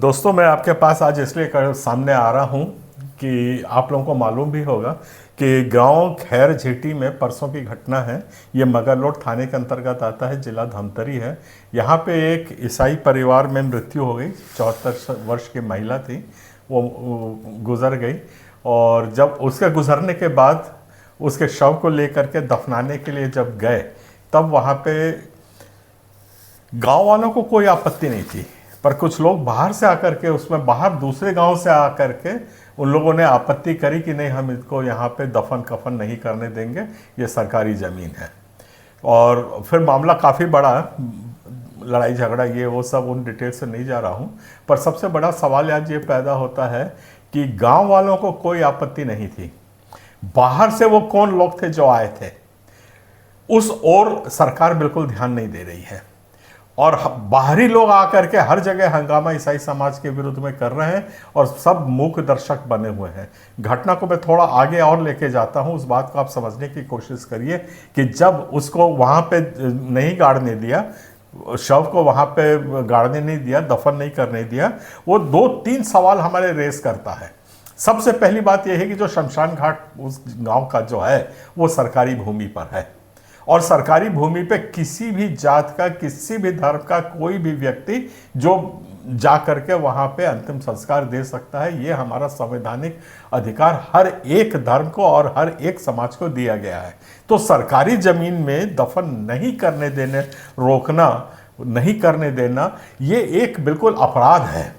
दोस्तों, मैं आपके पास आज इसलिए सामने आ रहा हूं कि आप लोगों को मालूम भी होगा कि गांव खैर झीटी में परसों की घटना है। ये मगरलोड थाने के अंतर्गत आता है, जिला धमतरी है। यहाँ पे एक ईसाई परिवार में मृत्यु हो गई। 74 वर्ष की महिला थी, वो गुजर गई। और जब उसके गुजरने के बाद उसके शव को लेकर के दफनाने के लिए जब गए, तब वहाँ पे गांव वालों को कोई आपत्ति नहीं थी, पर कुछ लोग बाहर से आकर के, उसमें बाहर दूसरे गांव से आकर के उन लोगों ने आपत्ति करी कि नहीं, हम इसको यहाँ पे दफन कफन नहीं करने देंगे, ये सरकारी ज़मीन है। और फिर मामला काफ़ी बड़ा, लड़ाई झगड़ा ये वो सब, उन डिटेल से नहीं जा रहा हूँ। पर सबसे बड़ा सवाल आज ये पैदा होता है कि गांव वालों को कोई आपत्ति नहीं थी, बाहर से वो कौन लोग थे जो आए थे, उस ओर सरकार बिल्कुल ध्यान नहीं दे रही है। और बाहरी लोग आकर के हर जगह हंगामा ईसाई समाज के विरुद्ध में कर रहे हैं और सब मूक दर्शक बने हुए हैं। घटना को मैं थोड़ा आगे और लेके जाता हूं, उस बात को आप समझने की कोशिश करिए कि जब उसको वहां पे नहीं गाड़ने दिया, शव को वहां पे गाड़ने नहीं दिया, दफन नहीं करने दिया, वो 2-3 सवाल हमारे रेस करता है। सबसे पहली बात यह है कि जो शमशान घाट उस गाँव का जो है वो सरकारी भूमि पर है, और सरकारी भूमि पे किसी भी जात का, किसी भी धर्म का कोई भी व्यक्ति जो जा करके वहाँ पे अंतिम संस्कार दे सकता है। ये हमारा संवैधानिक अधिकार हर एक धर्म को और हर एक समाज को दिया गया है। तो सरकारी जमीन में दफन नहीं करने देने, रोकना, नहीं करने देना, ये एक बिल्कुल अपराध है।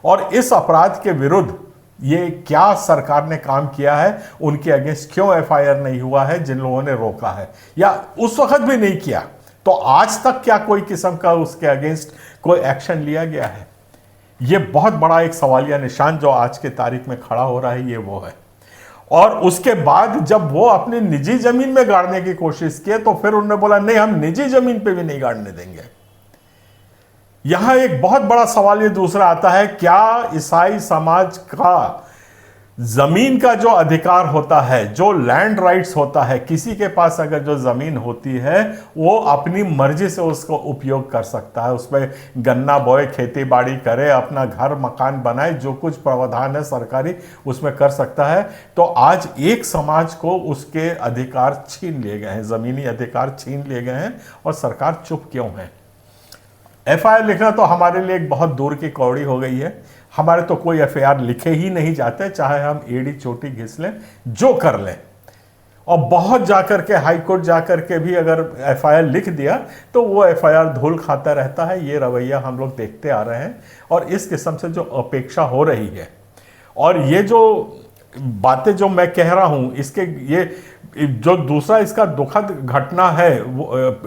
और इस अपराध के विरुद्ध ये क्या सरकार ने काम किया है, उनके अगेंस्ट क्यों एफआईआर नहीं हुआ है जिन लोगों ने रोका है, या उस वक्त भी नहीं किया तो आज तक क्या कोई किस्म का उसके अगेंस्ट कोई एक्शन लिया गया है? ये बहुत बड़ा एक सवालिया निशान जो आज के तारीख में खड़ा हो रहा है, ये वो है। और उसके बाद जब वो अपनी निजी जमीन में गाड़ने की कोशिश किए तो फिर उन्होंने बोला नहीं, हम निजी जमीन पे भी नहीं गाड़ने देंगे। यहां एक बहुत बड़ा सवाल ये दूसरा आता है, क्या ईसाई समाज का जमीन का जो अधिकार होता है, जो लैंड राइट्स होता है, किसी के पास अगर जो जमीन होती है वो अपनी मर्जी से उसको उपयोग कर सकता है, उसमें गन्ना बोए, खेती बाड़ी करे, अपना घर मकान बनाए, जो कुछ प्रावधान है सरकारी उसमें कर सकता है। तो आज एक समाज को उसके अधिकार छीन लिए गए हैं, जमीनी अधिकार छीन लिए गए हैं, और सरकार चुप क्यों है? एफआईआर लिखना तो हमारे लिए एक बहुत दूर की कौड़ी हो गई है। हमारे तो कोई एफआईआर लिखे ही नहीं जाते, चाहे हम एड़ी चोटी घिस लें, जो कर लें। और बहुत जाकर के हाई कोर्ट जाकर के भी अगर एफआईआर लिख दिया तो वो एफआईआर धूल खाता रहता है। ये रवैया हम लोग देखते आ रहे हैं, और इस किस्म से जो अपेक्षा हो रही है, और ये जो बातें जो मैं कह रहा हूं, इसके ये जो दूसरा इसका दुखद घटना है,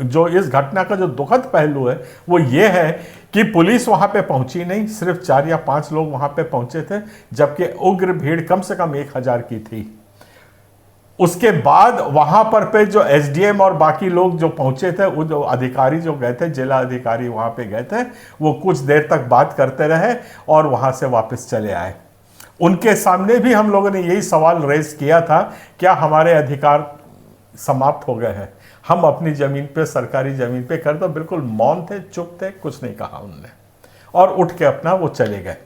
जो इस घटना का जो दुखद पहलू है वो ये है कि पुलिस वहां पे पहुंची नहीं, सिर्फ 4 या 5 लोग वहां पे पहुंचे थे, जबकि उग्र भीड़ कम से कम 1000 की थी। उसके बाद वहां पर पे जो एसडीएम और बाकी लोग जो पहुंचे थे, वो जो अधिकारी जो गए थे, जिला अधिकारी वहां पे गए थे, वो कुछ देर तक बात करते रहे और वहां से वापस चले आए। उनके सामने भी हम लोगों ने यही सवाल रेज किया था, क्या हमारे अधिकार समाप्त हो गए हैं? हम अपनी जमीन पे, सरकारी जमीन पे कर दो। बिल्कुल मौन थे, चुप थे, कुछ नहीं कहा उनने, और उठ के अपना वो चले गए।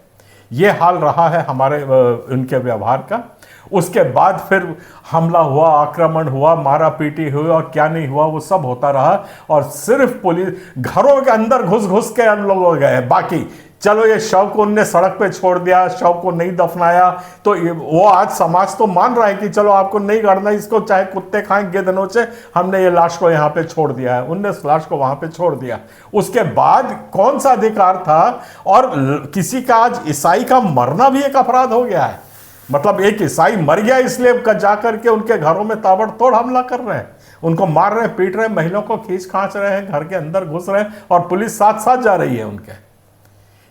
ये हाल रहा है हमारे उनके व्यवहार का। उसके बाद फिर हमला हुआ, आक्रमण हुआ, मारा पीटी हुई, और क्या नहीं हुआ वो सब होता रहा। और सिर्फ पुलिस घरों के अंदर घुस घुस के हम लोग गए। बाकी चलो, ये शव को उनने सड़क पे छोड़ दिया, शव को नहीं दफनाया, तो वो आज समाज तो मान रहा है कि चलो आपको नहीं गाड़ना, इसको चाहे कुत्ते खाएं, गिद्ध नोचे, हमने ये लाश को यहाँ पे छोड़ दिया है। उनने उस लाश को वहां पे छोड़ दिया। उसके बाद कौन सा अधिकार था? और किसी का आज ईसाई का मरना भी एक अपराध हो गया है। मतलब एक ईसाई मर गया इसलिए जाकर के उनके घरों में ताबड़तोड़ हमला कर रहे हैं, उनको मार रहे हैं, पीट रहे हैं, महिलाओं को खींच खांच रहे हैं, घर के अंदर घुस रहे हैं, और पुलिस साथ साथ जा रही है उनके।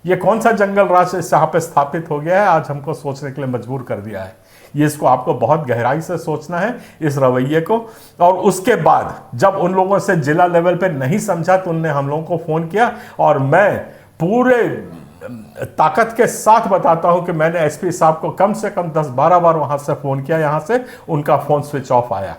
ये कौन सा जंगल राज यहाँ पे स्थापित हो गया है, आज हमको सोचने के लिए मजबूर कर दिया है। ये इसको आपको बहुत गहराई से सोचना है, इस रवैये को। और उसके बाद जब उन लोगों से जिला लेवल पे नहीं समझा तो उनने हम लोगों को फोन किया, और मैं पूरे ताकत के साथ बताता हूं कि मैंने एसपी साहब को कम से कम 10-12 बार वहां से फोन किया, यहां से उनका फोन स्विच ऑफ आया।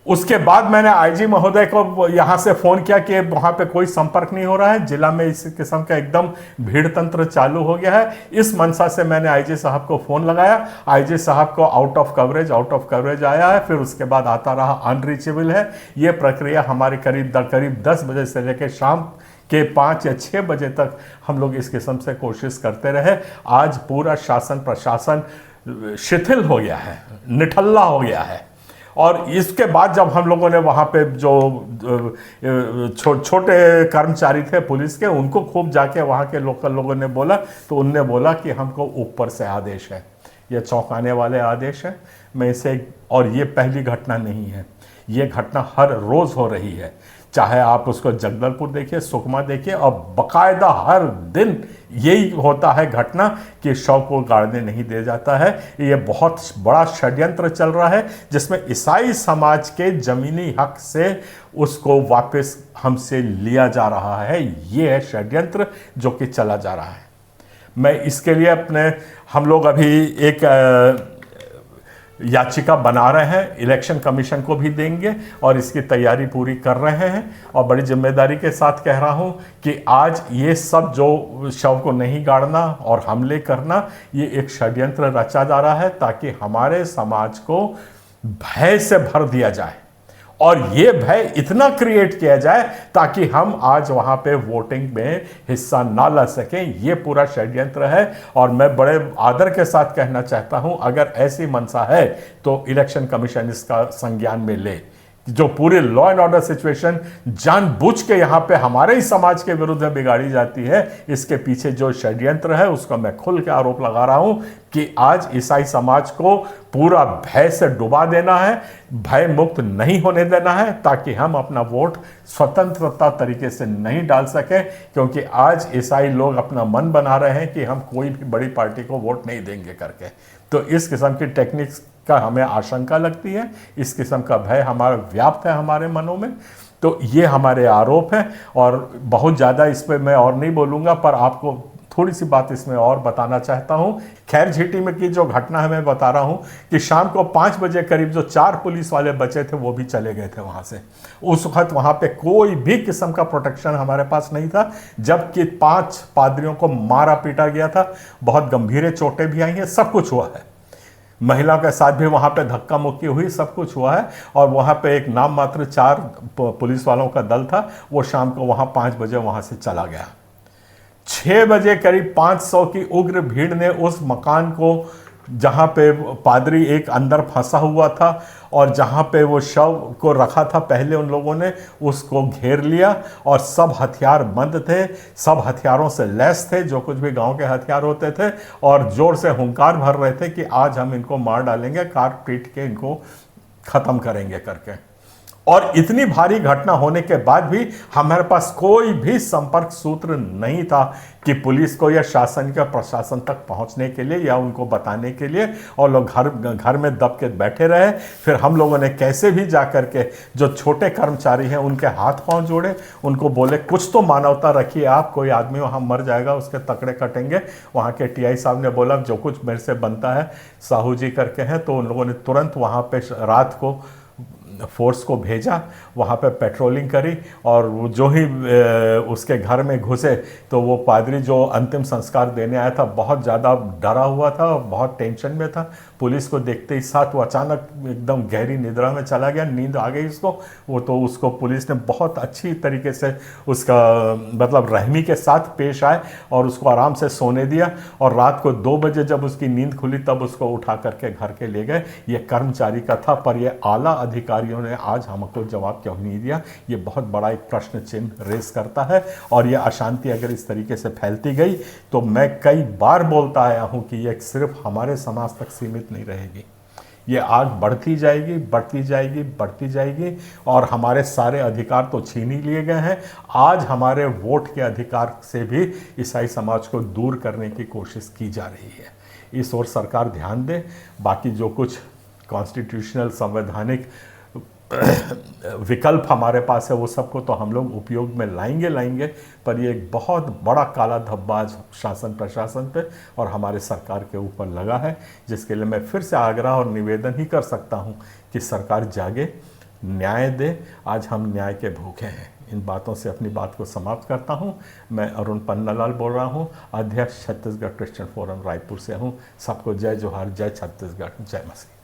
उसके बाद मैंने आईजी महोदय को यहाँ से फ़ोन किया कि वहाँ पे कोई संपर्क नहीं हो रहा है, जिला में इस किस्म का एकदम भीड़ तंत्र चालू हो गया है। इस मंशा से मैंने आईजी साहब को फ़ोन लगाया। आईजी साहब को आउट ऑफ कवरेज आया है, फिर उसके बाद आता रहा अनरीचेबल है। ये प्रक्रिया हमारे करीब 10 बजे से लेकर शाम के 5 या 6 बजे तक हम लोग इस किस्म से कोशिश करते रहे। आज पूरा शासन प्रशासन शिथिल हो गया है, निठल्ला हो गया है। और इसके बाद जब हम लोगों ने वहाँ पे जो छोटे कर्मचारी थे पुलिस के, उनको खूब जाके वहाँ के लोकल लोगों ने बोला, तो उनने बोला कि हमको ऊपर से आदेश है। ये चौंकाने वाले आदेश है। मैं इसे, और ये पहली घटना नहीं है, ये घटना हर रोज़ हो रही है। चाहे आप उसको जगदलपुर देखिए, सुकमा देखिए, और बाकायदा हर दिन यही होता है घटना कि शव को गाड़ने नहीं दिया जाता है। ये बहुत बड़ा षड्यंत्र चल रहा है जिसमें ईसाई समाज के ज़मीनी हक से उसको वापस हमसे लिया जा रहा है। ये है षड्यंत्र जो कि चला जा रहा है। मैं इसके लिए हम लोग अभी एक याचिका बना रहे हैं, इलेक्शन कमीशन को भी देंगे और इसकी तैयारी पूरी कर रहे हैं। और बड़ी जिम्मेदारी के साथ कह रहा हूं कि आज ये सब जो शव को नहीं गाड़ना और हमले करना, ये एक षड्यंत्र रचा जा रहा है ताकि हमारे समाज को भय से भर दिया जाए, और ये भय इतना क्रिएट किया जाए ताकि हम आज वहाँ पे वोटिंग में हिस्सा ना ले सकें। ये पूरा षड्यंत्र है। और मैं बड़े आदर के साथ कहना चाहता हूँ, अगर ऐसी मंशा है तो इलेक्शन कमीशन इसका संज्ञान में ले। जो पूरी लॉ एंड ऑर्डर सिचुएशन जानबूझ के यहाँ पे हमारे ही समाज के विरुद्ध बिगाड़ी जाती है, इसके पीछे जो षड्यंत्र है उसका मैं खुल के आरोप लगा रहा हूँ कि आज ईसाई समाज को पूरा भय से डुबा देना है, भय मुक्त नहीं होने देना है, ताकि हम अपना वोट स्वतंत्रता तरीके से नहीं डाल सकें। क्योंकि आज ईसाई लोग अपना मन बना रहे हैं कि हम कोई भी बड़ी पार्टी को वोट नहीं देंगे करके। तो इस किस्म की टेक्निक्स का हमें आशंका लगती है, इस किस्म का भय हमारा व्याप्त है हमारे मनों में। तो ये हमारे आरोप हैं और बहुत ज़्यादा इस पर मैं और नहीं बोलूँगा, पर आपको थोड़ी सी बात इसमें और बताना चाहता हूँ। खैरझीटी में की जो घटना है मैं बता रहा हूँ कि शाम को 5 बजे करीब जो 4 पुलिस वाले बचे थे वो भी चले गए थे वहाँ से। उस वक्त वहाँ पे कोई भी किस्म का प्रोटेक्शन हमारे पास नहीं था, जबकि 5 पादरियों को मारा पीटा गया था, बहुत गंभीर चोटें भी आई हैं, सब कुछ हुआ है। महिलाओं के साथ भी वहाँ पे धक्का मुक्की हुई, सब कुछ हुआ है। और वहाँ पे एक नाम मात्र 4 पुलिस वालों का दल था, वो शाम को वहाँ 5 बजे वहाँ से चला गया। 6 बजे करीब 500 की उग्र भीड़ ने उस मकान को, जहाँ पे पादरी एक अंदर फंसा हुआ था और जहाँ पे वो शव को रखा था, पहले उन लोगों ने उसको घेर लिया और सब हथियार बंद थे, सब हथियारों से लैस थे, जो कुछ भी गांव के हथियार होते थे, और जोर से हुंकार भर रहे थे कि आज हम इनको मार डालेंगे, काट पीट के इनको ख़त्म करेंगे करके। और इतनी भारी घटना होने के बाद भी हमारे पास कोई भी संपर्क सूत्र नहीं था कि पुलिस को या शासन का प्रशासन तक पहुंचने के लिए या उनको बताने के लिए, और लोग घर में दब के बैठे रहे। फिर हम लोगों ने कैसे भी जा कर के जो छोटे कर्मचारी हैं उनके हाथ पांव जोड़े, उनको बोले कुछ तो मानवता रखिए आप, कोई आदमी वहाँ मर जाएगा उसके तकड़े कटेंगे। वहाँ के टीआई साहब ने बोला जो कुछ मेरे से बनता है साहू जी करके हैं, तो उन लोगों ने तुरंत वहाँ पे रात को फोर्स को भेजा, वहाँ पे पेट्रोलिंग करी, और वो जो ही उसके घर में घुसे तो वो पादरी जो अंतिम संस्कार देने आया था बहुत ज़्यादा डरा हुआ था और बहुत टेंशन में था। पुलिस को देखते ही साथ वो अचानक एकदम गहरी निद्रा में चला गया, नींद आ गई उसको। वो तो उसको पुलिस ने बहुत अच्छी तरीके से उसका मतलब रहमी के साथ पेश आए और उसको आराम से सोने दिया, और रात को 2 बजे जब उसकी नींद खुली तब उसको उठा करके घर के ले गए। ये कर्मचारी का था, पर ये आला अधिकारियों ने आज हमको जवाब क्यों नहीं दिया, ये बहुत बड़ा एक प्रश्न चिन्ह रेस करता है। और ये अशांति अगर इस तरीके से फैलती गई तो मैं कई बार बोलता आया हूँ कि ये सिर्फ हमारे समाज तक सीमित नहीं रहेगी, ये आग बढ़ती जाएगी, बढ़ती जाएगी, बढ़ती जाएगी, और हमारे सारे अधिकार तो छीन ही लिए गए हैं। आज हमारे वोट के अधिकार से भी ईसाई समाज को दूर करने की कोशिश की जा रही है। इस ओर सरकार ध्यान दे। बाकी जो कुछ कॉन्स्टिट्यूशनल संवैधानिक विकल्प हमारे पास है वो सबको तो हम लोग उपयोग में लाएंगे, पर ये एक बहुत बड़ा काला धब्बा आज शासन प्रशासन पे और हमारे सरकार के ऊपर लगा है, जिसके लिए मैं फिर से आग्रह और निवेदन ही कर सकता हूँ कि सरकार जागे, न्याय दे। आज हम न्याय के भूखे हैं। इन बातों से अपनी बात को समाप्त करता हूं। मैं अरुण पन्नालाल बोल रहा हूं, अध्यक्ष छत्तीसगढ़ क्रिश्चियन फोरम रायपुर से हूं। सबको जय जोहार, जय छत्तीसगढ़, जय मसीह।